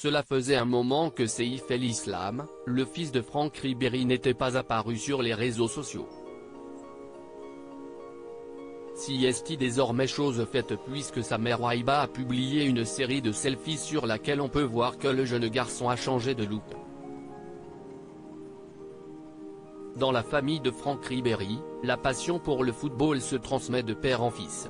Cela faisait un moment que Seif El Islam, le fils de Franck Ribéry, n'était pas apparu sur les réseaux sociaux. Si est désormais chose faite puisque sa mère Waiba a publié une série de selfies sur laquelle on peut voir que le jeune garçon a changé de look. Dans la famille de Franck Ribéry, la passion pour le football se transmet de père en fils.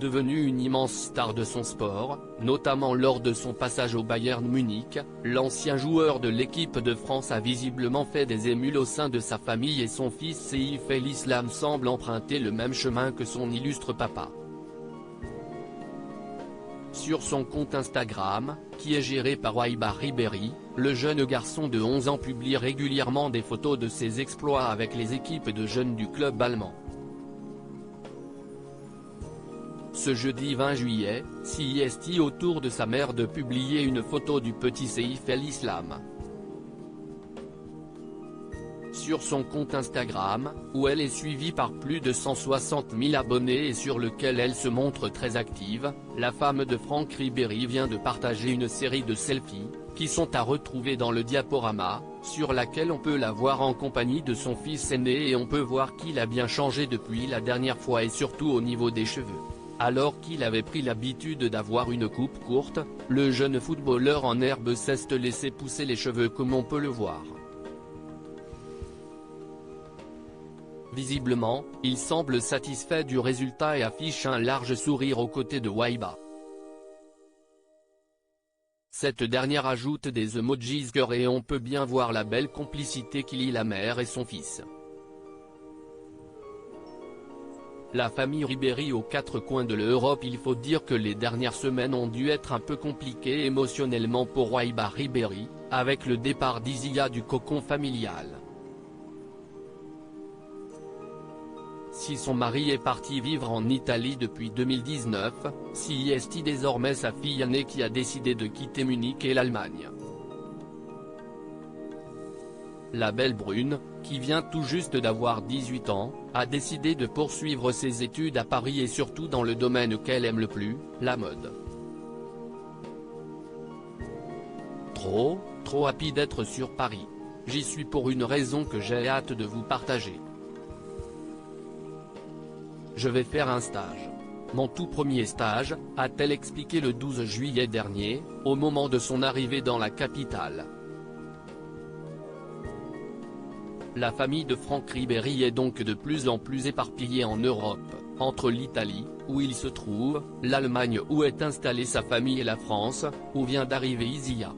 Devenu une immense star de son sport, notamment lors de son passage au Bayern Munich, l'ancien joueur de l'équipe de France a visiblement fait des émules au sein de sa famille et son fils Seif El Islam semble emprunter le même chemin que son illustre papa. Sur son compte Instagram, qui est géré par Waiba Ribéry, le jeune garçon de 11 ans publie régulièrement des photos de ses exploits avec les équipes de jeunes du club allemand. Ce jeudi 20 juillet, CIST autour de sa mère de publier une photo du petit Seif El Islam. Sur son compte Instagram, où elle est suivie par plus de 160 000 abonnés et sur lequel elle se montre très active, la femme de Franck Ribéry vient de partager une série de selfies, qui sont à retrouver dans le diaporama, sur laquelle on peut la voir en compagnie de son fils aîné et on peut voir qu'il a bien changé depuis la dernière fois et surtout au niveau des cheveux. Alors qu'il avait pris l'habitude d'avoir une coupe courte, le jeune footballeur en herbe s'est laissé pousser les cheveux comme on peut le voir. Visiblement, il semble satisfait du résultat et affiche un large sourire aux côtés de Waiba. Cette dernière ajoute des emojis cœur et on peut bien voir la belle complicité qu'il lie la mère et son fils. La famille Ribéry aux quatre coins de l'Europe. Il faut dire que les dernières semaines ont dû être un peu compliquées émotionnellement pour Waiba Ribéry, avec le départ d'Isia du cocon familial. Si son mari est parti vivre en Italie depuis 2019, CIST désormais sa fille aînée qui a décidé de quitter Munich et l'Allemagne. La belle brune, qui vient tout juste d'avoir 18 ans, a décidé de poursuivre ses études à Paris et surtout dans le domaine qu'elle aime le plus, la mode. Trop happy d'être sur Paris. J'y suis pour une raison que j'ai hâte de vous partager. Je vais faire un stage. Mon tout premier stage, a-t-elle expliqué le 12 juillet dernier, au moment de son arrivée dans la capitale. La famille de Franck Ribéry est donc de plus en plus éparpillée en Europe, entre l'Italie, où il se trouve, l'Allemagne où est installée sa famille et la France, où vient d'arriver Isia.